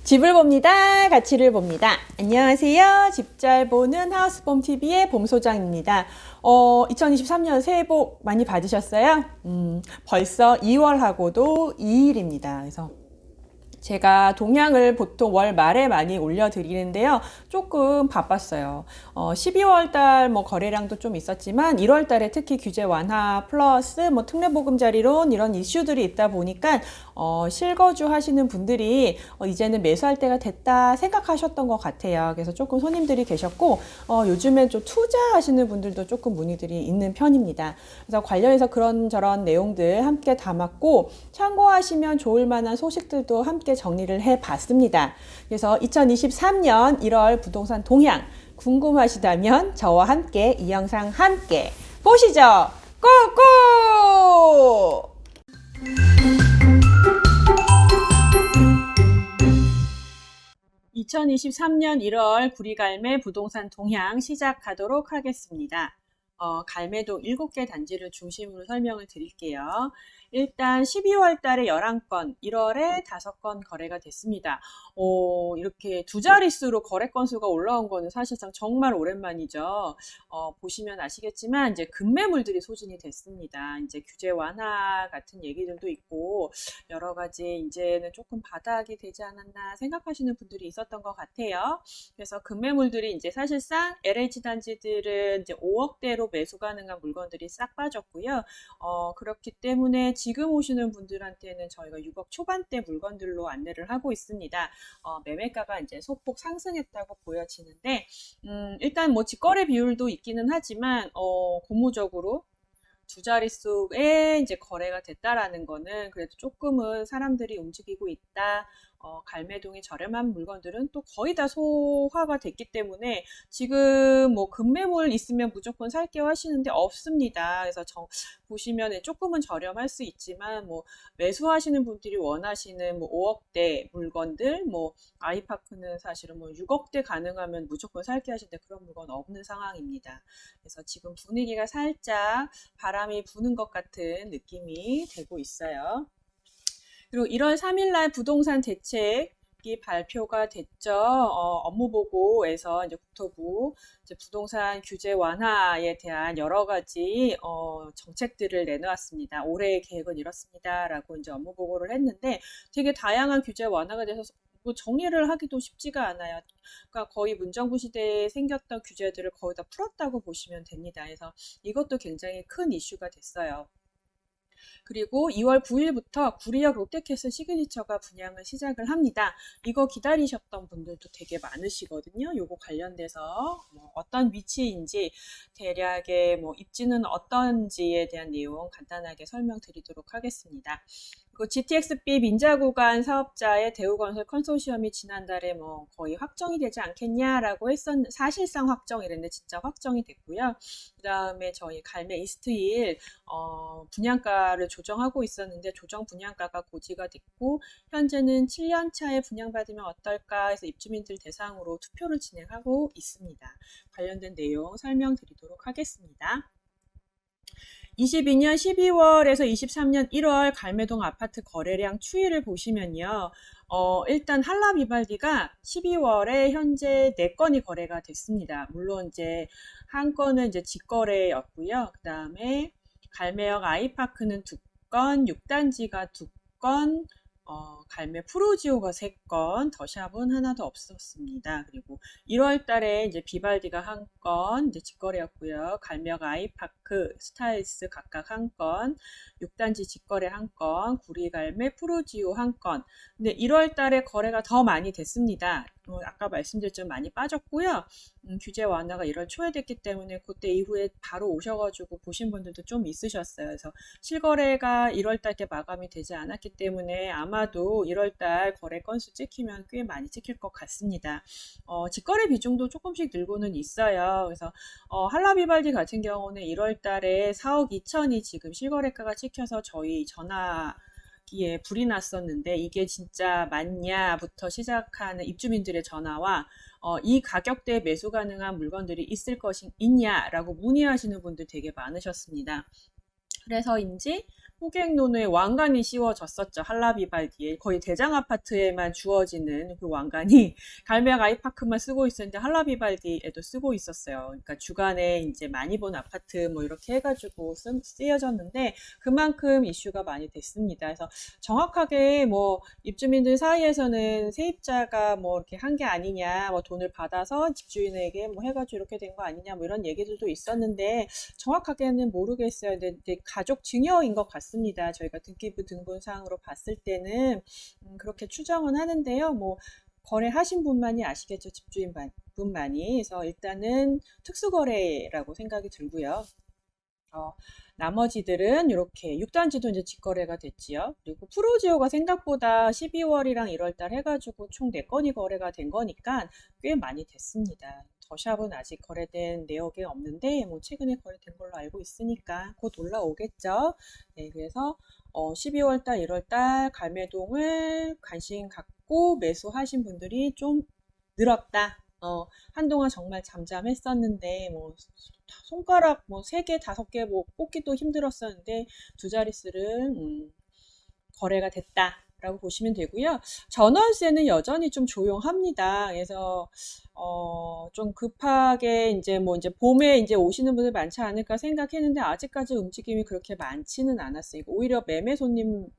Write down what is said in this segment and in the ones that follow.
집을 봅니다. 가치를 봅니다. 안녕하세요. 집 잘 보는 하우스봄TV의 봄소장입니다. 2023년 새해 복 많이 받으셨어요? 벌써 2월하고도 2일입니다. 그래서 제가 동향을 보통 월 말에 많이 올려드리는데요. 조금 바빴어요. 12월 달 거래량도 좀 있었지만 1월 달에 특히 규제 완화 플러스 특례보금자리론 이런 이슈들이 있다 보니까 실거주 하시는 분들이 이제는 매수할 때가 됐다 생각하셨던 것 같아요. 그래서 조금 손님들이 계셨고 요즘엔 좀 투자하시는 분들도 조금 문의들이 있는 편입니다. 그래서 관련해서 그런저런 내용들 함께 담았고 참고하시면 좋을 만한 소식들도 함께 정리를 해봤습니다. 그래서 2023년 1월 부동산 동향 궁금하시다면 저와 함께 이 영상 함께 보시죠. 고고! 2023년 1월 구리갈매 부동산 동향 시작하도록 하겠습니다. 갈매동 7개 단지를 중심으로 설명을 드릴게요. 일단 12월 달에 11건, 1월에 5건 거래가 됐습니다. 이렇게 두 자릿수로 거래 건수가 올라온 거는 사실상 정말 오랜만이죠. 보시면 아시겠지만 이제 급매물들이 소진이 됐습니다. 이제 규제 완화 같은 얘기들도 있고 여러 가지 이제는 조금 바닥이 되지 않았나 생각하시는 분들이 있었던 것 같아요. 그래서 급매물들이 이제 사실상 LH 단지들은 이제 5억대로 매수 가능한 물건들이 싹 빠졌고요. 그렇기 때문에 지금 오시는 분들한테는 저희가 6억 초반대 물건들로 안내를 하고 있습니다. 매매가가 이제 소폭 상승했다고 보여지는데, 일단 직거래 비율도 있기는 하지만, 고무적으로 두 자릿수에 이제 거래가 됐다라는 거는 그래도 조금은 사람들이 움직이고 있다. 갈매동의 저렴한 물건들은 또 거의 다 소화가 됐기 때문에 지금 급매물 있으면 무조건 살게요 하시는데 없습니다. 그래서 보시면 조금은 저렴할 수 있지만 매수하시는 분들이 원하시는 5억대 물건들 아이파크는 사실은 6억대 가능하면 무조건 살게 하시는데 그런 물건 없는 상황입니다. 그래서 지금 분위기가 살짝 바람이 부는 것 같은 느낌이 되고 있어요. 그리고 1월 3일 날 부동산 대책이 발표가 됐죠. 업무보고에서 이제 국토부 이제 부동산 규제 완화에 대한 여러 가지 정책들을 내놓았습니다. 올해의 계획은 이렇습니다라고 이제 업무보고를 했는데 되게 다양한 규제 완화가 돼서 정리를 하기도 쉽지가 않아요. 그러니까 거의 문정부 시대에 생겼던 규제들을 거의 다 풀었다고 보시면 됩니다. 그래서 이것도 굉장히 큰 이슈가 됐어요. 그리고 2월 9일부터 구리역 롯데캐슬 시그니처가 분양을 시작을 합니다. 이거 기다리셨던 분들도 되게 많으시거든요. 요거 관련돼서 어떤 위치인지 대략의 입지는 어떤지에 대한 내용 간단하게 설명드리도록 하겠습니다. 그리고 GTX-B 민자구간 사업자의 대우건설 컨소시엄이 지난달에 거의 확정이 되지 않겠냐라고 사실상 확정이랬는데 진짜 확정이 됐고요. 그 다음에 저희 갈매 이스트힐 분양가를 조정하고 있었는데 조정 분양가가 고지가 됐고 현재는 7년 차에 분양받으면 어떨까 해서 입주민들 대상으로 투표를 진행하고 있습니다. 관련된 내용 설명드리도록 하겠습니다. 22년 12월에서 23년 1월 갈매동 아파트 거래량 추이를 보시면요. 일단 한라비발디가 12월에 현재 4건이 거래가 됐습니다. 물론 이제 한 건은 이제 직거래였고요. 그 다음에 갈매역 아이파크는 2건, 6단지가 2건, 갈매 프루지오가 3건, 더샵은 하나도 없었습니다. 그리고 1월 달에 이제 비발디가 1건, 이제 직거래였고요. 갈매역 아이파크, 스타일스 각각 1건, 6단지 직거래 1건, 구리갈매 프루지오 1건. 근데 1월 달에 거래가 더 많이 됐습니다. 아까 말씀드렸지만 많이 빠졌고요. 규제 완화가 1월 초에 됐기 때문에 그때 이후에 바로 오셔가지고 보신 분들도 좀 있으셨어요. 그래서 실거래가 1월 달에 마감이 되지 않았기 때문에 아마도 1월 달 거래 건수 찍히면 꽤 많이 찍힐 것 같습니다. 직거래 비중도 조금씩 늘고는 있어요. 그래서 한라비발디 같은 경우는 1월 달에 4억 2천이 지금 실거래가가 찍혀서 저희 전화기에 불이 났었는데 이게 진짜 맞냐부터 시작하는 입주민들의 전화와 이 가격대에 매수 가능한 물건들이 있냐라고 문의하시는 분들 되게 많으셨습니다. 그래서인지 호객노노에 왕관이 씌워졌었죠. 할라비발디에 거의 대장 아파트에만 주어지는 그 왕관이 갈매악 아이파크만 쓰고 있었는데 할라비발디에도 쓰고 있었어요. 그러니까 주간에 이제 많이 본 아파트 뭐 이렇게 해가지고 쓰여졌는데 그만큼 이슈가 많이 됐습니다. 그래서 정확하게 뭐 입주민들 사이에서는 세입자가 뭐 이렇게 한 게 아니냐, 뭐 돈을 받아서 집주인에게 뭐 해가지고 이렇게 된 거 아니냐, 뭐 이런 얘기들도 있었는데 정확하게는 모르겠어요. 근데 가족 증여인 것 같습니다. 저희가 등기부 등본상으로 봤을 때는 그렇게 추정은 하는데요. 뭐 거래하신 분만이 아시겠죠, 집주인 분만이. 그래서 일단은 특수거래라고 생각이 들고요. 나머지들은 이렇게 6단지도 이제 직거래가 됐지요. 그리고 프로지오가 생각보다 12월이랑 1월달 해가지고 총 4건이 거래가 된 거니까 꽤 많이 됐습니다. 더샵은 아직 거래된 내역이 없는데 뭐 최근에 거래된 걸로 알고 있으니까 곧 올라오겠죠. 네, 그래서 12월달, 1월달 갈매동을 관심 갖고 매수하신 분들이 좀 늘었다. 한동안 정말 잠잠했었는데, 뭐, 손가락 뭐 3개, 5개 뭐 뽑기도 힘들었었는데, 두 자릿수를, 거래가 됐다라고 보시면 되고요. 전월세는 여전히 좀 조용합니다. 그래서, 좀 급하게 이제 뭐 이제 봄에 이제 오시는 분들 많지 않을까 생각했는데, 아직까지 움직임이 그렇게 많지는 않았어요. 오히려 매매 손님,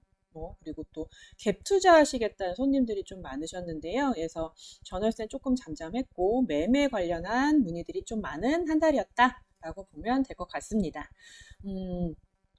그리고 또 갭 투자하시겠다는 손님들이 좀 많으셨는데요. 그래서 전월세는 조금 잠잠했고 매매 관련한 문의들이 좀 많은 한 달이었다라고 보면 될 것 같습니다.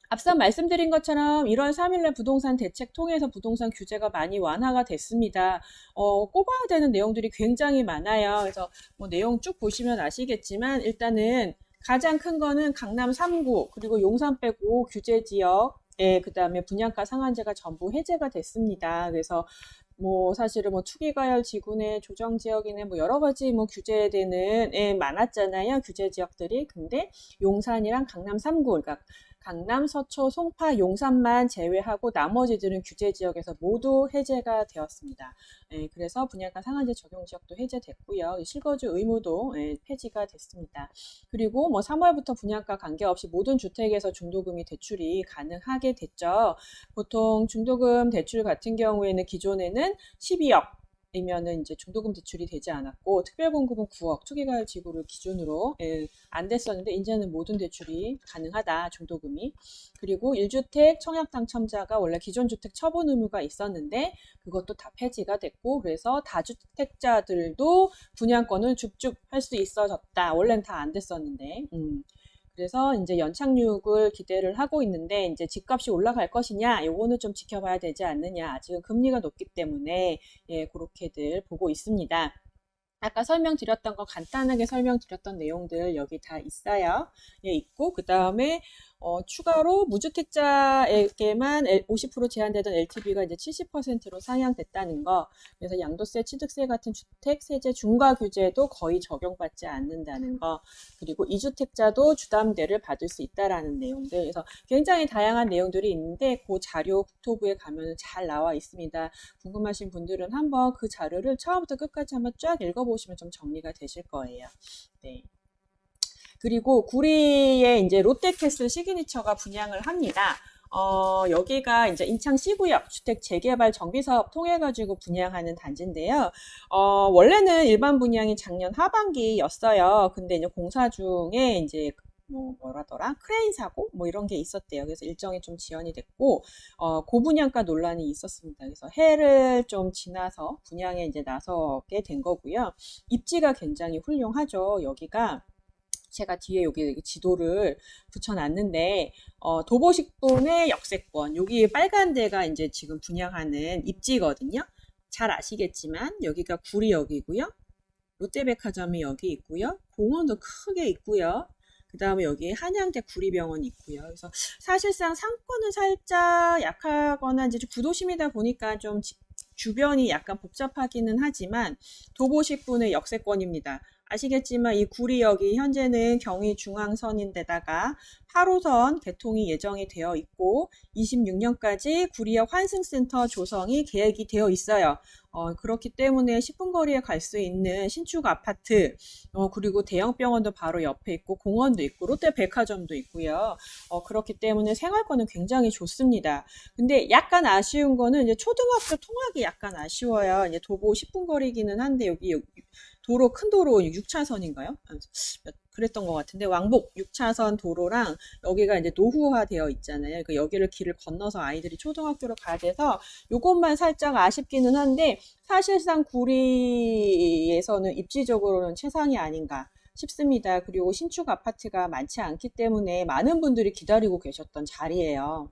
앞서 말씀드린 것처럼 1월 3일날 부동산 대책 통해서 부동산 규제가 많이 완화가 됐습니다. 꼽아야 되는 내용들이 굉장히 많아요. 그래서 뭐 내용 쭉 보시면 아시겠지만 일단은 가장 큰 거는 강남 3구 그리고 용산 빼고 규제 지역 그 다음에 분양가 상한제가 전부 해제가 됐습니다. 그래서 뭐 사실은 뭐 투기과열 지구내 조정 지역이네 뭐 여러 가지 뭐 규제되는 많았잖아요. 규제 지역들이. 근데 용산이랑 강남 3구 그러니까 강남, 서초, 송파, 용산만 제외하고 나머지들은 규제 지역에서 모두 해제가 되었습니다. 그래서 분양가 상한제 적용 지역도 해제됐고요. 실거주 의무도 폐지가 됐습니다. 그리고 뭐 3월부터 분양가 관계없이 모든 주택에서 중도금이 대출이 가능하게 됐죠. 보통 중도금 대출 같은 경우에는 기존에는 12억 이면은 이제 중도금 대출이 되지 않았고 특별공급은 9억 투기과열 지구를 기준으로 안 됐었는데 이제는 모든 대출이 가능하다 중도금이. 그리고 1주택 청약 당첨자가 원래 기존 주택 처분 의무가 있었는데 그것도 다 폐지가 됐고 그래서 다주택자들도 분양권을 줍줍 할 수 있어졌다. 원래는 다 안 됐었는데. 그래서 이제 연착륙을 기대를 하고 있는데 이제 집값이 올라갈 것이냐 요거는 좀 지켜봐야 되지 않느냐. 아직은 금리가 높기 때문에 그렇게들 보고 있습니다. 아까 설명드렸던 거 간단하게 설명드렸던 내용들 여기 다 있어요. 있고 그 다음에 추가로 무주택자에게만 50% 제한되던 LTV가 이제 70%로 상향됐다는 거. 그래서 양도세, 취득세 같은 주택 세제 중과 규제도 거의 적용받지 않는다는 거. 그리고 2주택자도 주담대를 받을 수 있다라는 내용들. 그래서 굉장히 다양한 내용들이 있는데 그 자료 국토부에 가면 잘 나와 있습니다. 궁금하신 분들은 한번 그 자료를 처음부터 끝까지 한번 쫙 읽어보시면 좀 정리가 되실 거예요. 네. 그리고 구리에 이제 롯데캐슬 시그니처가 분양을 합니다. 여기가 이제 인창 C구역 주택 재개발 정비사업 통해가지고 분양하는 단지인데요. 원래는 일반 분양이 작년 하반기였어요. 근데 이제 공사 중에 이제 뭐라더라? 크레인 사고? 뭐 이런 게 있었대요. 그래서 일정이 좀 지연이 됐고, 고분양가 논란이 있었습니다. 그래서 해를 좀 지나서 분양에 이제 나서게 된 거고요. 입지가 굉장히 훌륭하죠. 여기가. 제가 뒤에 여기 지도를 붙여놨는데 도보식본의 역세권 여기 빨간 데가 이제 지금 분양하는 입지거든요. 잘 아시겠지만 여기가 구리역이고요. 롯데백화점이 여기 있고요. 공원도 크게 있고요. 그 다음에 여기 한양대 구리병원이 있고요. 그래서 사실상 상권은 살짝 약하거나 이제 구도심이다 보니까 좀 주변이 약간 복잡하기는 하지만 도보식분의 역세권입니다. 아시겠지만 이 구리역이 현재는 경의중앙선인데다가 8호선 개통이 예정이 되어 있고 26년까지 구리역 환승센터 조성이 계획이 되어 있어요. 그렇기 때문에 10분 거리에 갈 수 있는 신축 아파트, 그리고 대형 병원도 바로 옆에 있고 공원도 있고 롯데 백화점도 있고요. 그렇기 때문에 생활권은 굉장히 좋습니다. 근데 약간 아쉬운 거는 이제 초등학교 통학이 약간 아쉬워요. 이제 도보 10분 거리기는 한데 여기 도로 큰 도로 6차선인가요? 그랬던 것 같은데 왕복 6차선 도로랑 여기가 이제 노후화되어 있잖아요. 그러니까 여기를 길을 건너서 아이들이 초등학교로 가야 돼서 요것만 살짝 아쉽기는 한데 사실상 구리에서는 입지적으로는 최상이 아닌가 싶습니다. 그리고 신축 아파트가 많지 않기 때문에 많은 분들이 기다리고 계셨던 자리예요.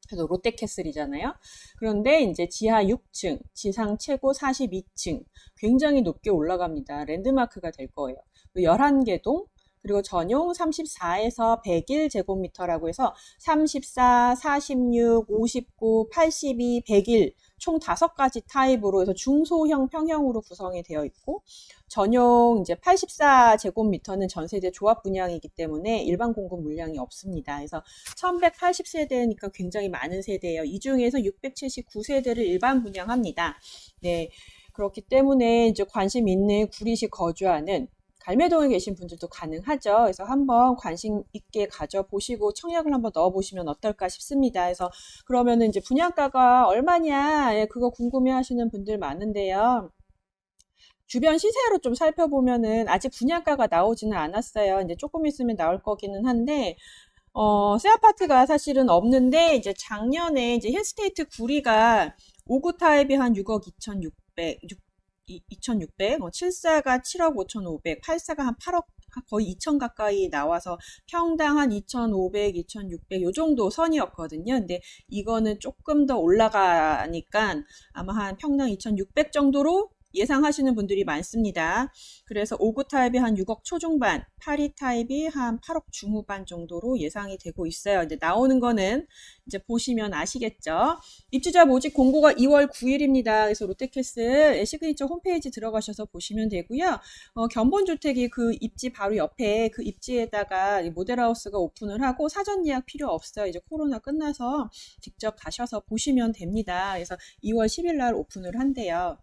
그래서 롯데캐슬이잖아요. 그런데 이제 지하 6층, 지상 최고 42층, 굉장히 높게 올라갑니다. 랜드마크가 될 거예요. 11개 동, 그리고 전용 34에서 101제곱미터라고 해서 34, 46, 59, 82, 101, 총 5가지 타입으로 해서 중소형 평형으로 구성이 되어 있고, 전용 이제 84제곱미터는 전세대 조합 분양이기 때문에 일반 공급 물량이 없습니다. 그래서 1180세대니까 굉장히 많은 세대예요. 이 중에서 679세대를 일반 분양합니다. 네. 그렇기 때문에 이제 관심 있는 구리시 거주하는 갈매동에 계신 분들도 가능하죠. 그래서 한번 관심 있게 가져보시고 청약을 한번 넣어보시면 어떨까 싶습니다. 그래서 그러면은 이제 분양가가 얼마냐, 예, 그거 궁금해 하시는 분들 많은데요. 주변 시세로 좀 살펴보면은 아직 분양가가 나오지는 않았어요. 이제 조금 있으면 나올 거기는 한데, 새 아파트가 사실은 없는데, 이제 작년에 이제 힐스테이트 구리가 5구 타입이 한 6억 2,600, 2,600, 7사가 7억 5,500, 8사가 한 8억, 거의 2천 가까이 나와서 평당 한 2,500, 2,600 요 정도 선이었거든요. 근데 이거는 조금 더 올라가니까 아마 한 평당 2,600 정도로 예상하시는 분들이 많습니다. 그래서 5구 타입이 한 6억 초중반, 8위 타입이 한 8억 중후반 정도로 예상이 되고 있어요. 이제 나오는 거는 이제 보시면 아시겠죠. 입주자 모집 공고가 2월 9일입니다. 그래서 롯데캐슬 시그니처 홈페이지 들어가셔서 보시면 되고요. 견본주택이 그 입지 바로 옆에 그 입지에다가 모델하우스가 오픈을 하고 사전 예약 필요 없어요. 이제 코로나 끝나서 직접 가셔서 보시면 됩니다. 그래서 2월 10일 날 오픈을 한대요.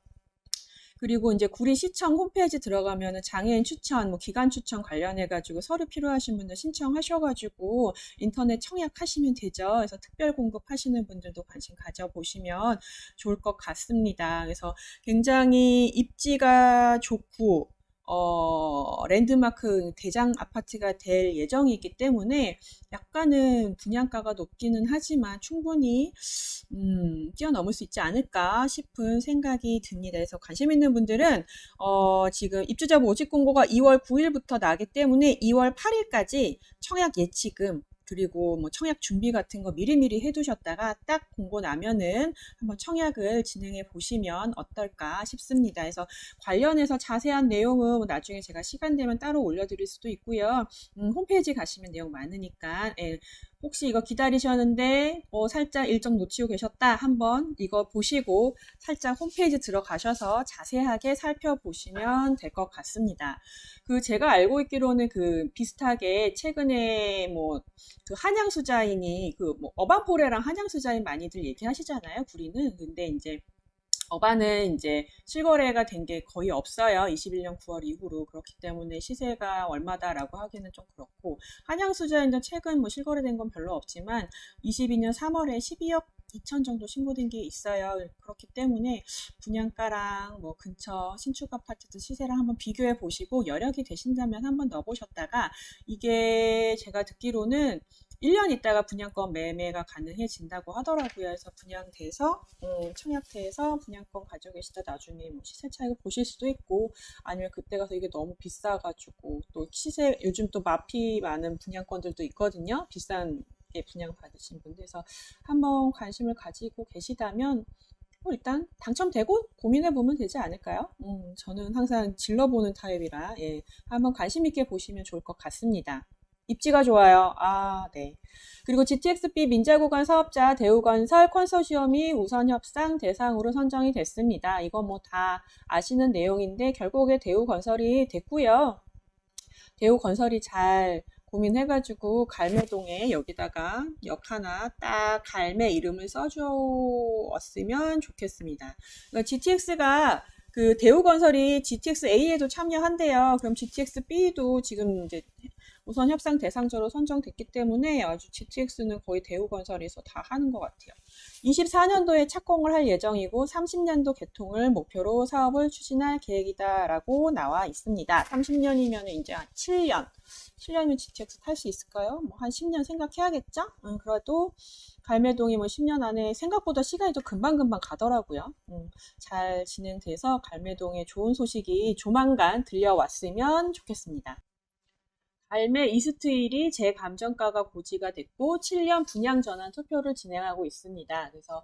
그리고 이제 구리시청 홈페이지 들어가면은 장애인 추천, 뭐 기간 추천 관련해가지고 서류 필요하신 분들 신청하셔가지고 인터넷 청약하시면 되죠. 그래서 특별 공급하시는 분들도 관심 가져보시면 좋을 것 같습니다. 그래서 굉장히 입지가 좋고, 랜드마크 대장 아파트가 될 예정이기 때문에 약간은 분양가가 높기는 하지만 충분히 뛰어넘을 수 있지 않을까 싶은 생각이 듭니다. 그래서 관심 있는 분들은 지금 입주자 모집 공고가 2월 9일부터 나기 때문에 2월 8일까지 청약 예치금 그리고 뭐 청약 준비 같은 거 미리미리 해두셨다가 딱 공고 나면은 한번 청약을 진행해 보시면 어떨까 싶습니다. 그래서 관련해서 자세한 내용은 나중에 제가 시간 되면 따로 올려드릴 수도 있고요. 홈페이지 가시면 내용 많으니까 예, 혹시 이거 기다리셨는데 살짝 일정 놓치고 계셨다 한번 이거 보시고 살짝 홈페이지 들어가셔서 자세하게 살펴보시면 될 것 같습니다. 그 제가 알고 있기로는 그 비슷하게 최근에 뭐 그 한양수자인이 그 뭐 어반포레랑 한양수자인 많이들 얘기하시잖아요. 구리는 근데 이제 어반은 이제 실거래가 된 게 거의 없어요. 21년 9월 이후로. 그렇기 때문에 시세가 얼마다라고 하기는 좀 그렇고 한양수자인도 최근 뭐 실거래된 건 별로 없지만 22년 3월에 12억 2천 정도 신고된 게 있어요. 그렇기 때문에 분양가랑 뭐 근처 신축 아파트들 시세랑 한번 비교해 보시고 여력이 되신다면 한번 넣어보셨다가 이게 제가 듣기로는 1년 있다가 분양권 매매가 가능해진다고 하더라고요. 그래서 분양돼서 청약돼서 분양권 가지고 계시다 나중에 뭐 시세 차익을 보실 수도 있고 아니면 그때 가서 이게 너무 비싸가지고 또 시세 요즘 또 마피 많은 분양권들도 있거든요. 비싼 게 분양 받으신 분들에서 한번 관심을 가지고 계시다면 일단 당첨되고 고민해보면 되지 않을까요? 저는 항상 질러보는 타입이라 예, 한번 관심 있게 보시면 좋을 것 같습니다. 입지가 좋아요. 네. 그리고 GTX-B 민자구간 사업자 대우건설 컨소시엄이 우선 협상 대상으로 선정이 됐습니다. 이거 뭐 다 아시는 내용인데 결국에 대우건설이 됐고요. 대우건설이 잘 고민해가지고 갈매동에 여기다가 역 하나 딱 갈매 이름을 써주었으면 좋겠습니다. 그러니까 GTX가 그 대우건설이 GTX-A에도 참여한대요. 그럼 GTX-B도 지금 이제 우선 협상 대상자로 선정됐기 때문에 아주 GTX는 거의 대우건설에서 다 하는 것 같아요. 24년도에 착공을 할 예정이고 30년도 개통을 목표로 사업을 추진할 계획이다라고 나와 있습니다. 30년이면 이제 한 7년이면 GTX 탈 수 있을까요? 뭐 한 10년 생각해야겠죠? 그래도 갈매동이 뭐 10년 안에 생각보다 시간이 또 금방금방 가더라고요. 잘 진행돼서 갈매동에 좋은 소식이 조만간 들려왔으면 좋겠습니다. 갈매 이스트힐이 재감정가가 고지가 됐고 7년 분양 전환 투표를 진행하고 있습니다. 그래서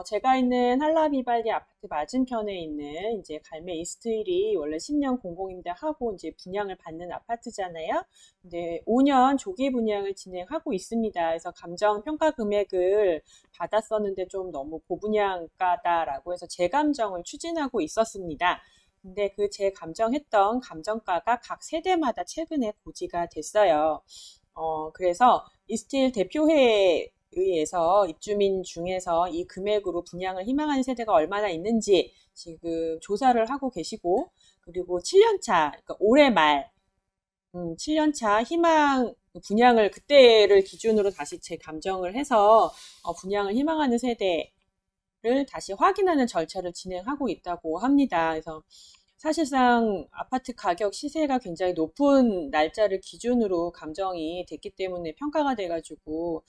제가 있는 한라비발디 아파트 맞은편에 있는 이제 갈매 이스트힐이 원래 10년 공공임대하고 이제 분양을 받는 아파트잖아요. 근데 5년 조기 분양을 진행하고 있습니다. 그래서 감정 평가 금액을 받았었는데 좀 너무 고분양가다라고 해서 재감정을 추진하고 있었습니다. 근데 그 재감정했던 감정가가 각 세대마다 최근에 고지가 됐어요. 그래서 이스틸 대표회에 의해서 입주민 중에서 이 금액으로 분양을 희망하는 세대가 얼마나 있는지 지금 조사를 하고 계시고, 그리고 7년차, 그러니까 올해 말, 7년차 희망 분양을 그때를 기준으로 다시 재감정을 해서 분양을 희망하는 세대를 다시 확인하는 절차를 진행하고 있다고 합니다. 그래서 사실상 아파트 가격 시세가 굉장히 높은 날짜를 기준으로 감정이 됐기 때문에 평가가 돼가지고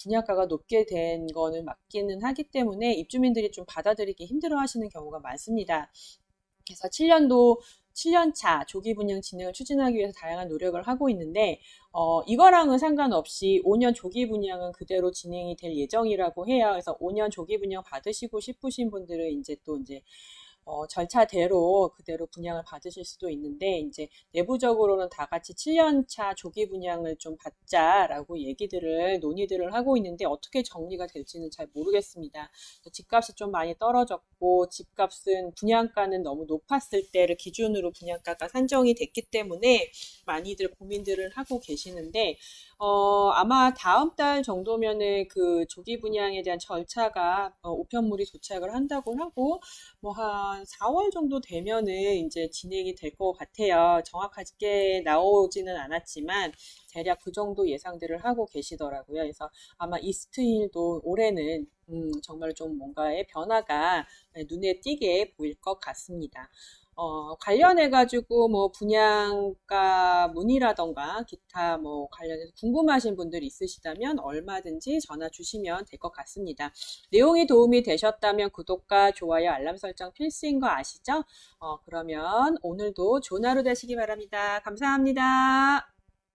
분양가가 높게 된 거는 맞기는 하기 때문에 입주민들이 좀 받아들이기 힘들어 하시는 경우가 많습니다. 그래서 7년차 조기 분양 진행을 추진하기 위해서 다양한 노력을 하고 있는데 이거랑은 상관없이 5년 조기 분양은 그대로 진행이 될 예정이라고 해요. 그래서 5년 조기 분양 받으시고 싶으신 분들은 이제 또 이제 절차대로 그대로 분양을 받으실 수도 있는데, 이제 내부적으로는 다 같이 7년차 조기 분양을 좀 받자라고 논의들을 하고 있는데, 어떻게 정리가 될지는 잘 모르겠습니다. 집값이 좀 많이 떨어졌고, 집값은 분양가는 너무 높았을 때를 기준으로 분양가가 산정이 됐기 때문에 많이들 고민들을 하고 계시는데, 아마 다음 달 정도면은 그 조기 분양에 대한 절차가 우편물이 도착을 한다고 하고, 뭐 한 4월 정도 되면은 이제 진행이 될 것 같아요. 정확하게 나오지는 않았지만 대략 그 정도 예상들을 하고 계시더라고요. 그래서 아마 이스트힐도 올해는 정말 좀 뭔가의 변화가 눈에 띄게 보일 것 같습니다. 관련해가지고 뭐 분양가 문의라던가 기타 뭐 관련해서 궁금하신 분들이 있으시다면 얼마든지 전화 주시면 될 것 같습니다. 내용이 도움이 되셨다면 구독과 좋아요, 알람 설정 필수인 거 아시죠? 그러면 오늘도 좋은 하루 되시기 바랍니다. 감사합니다.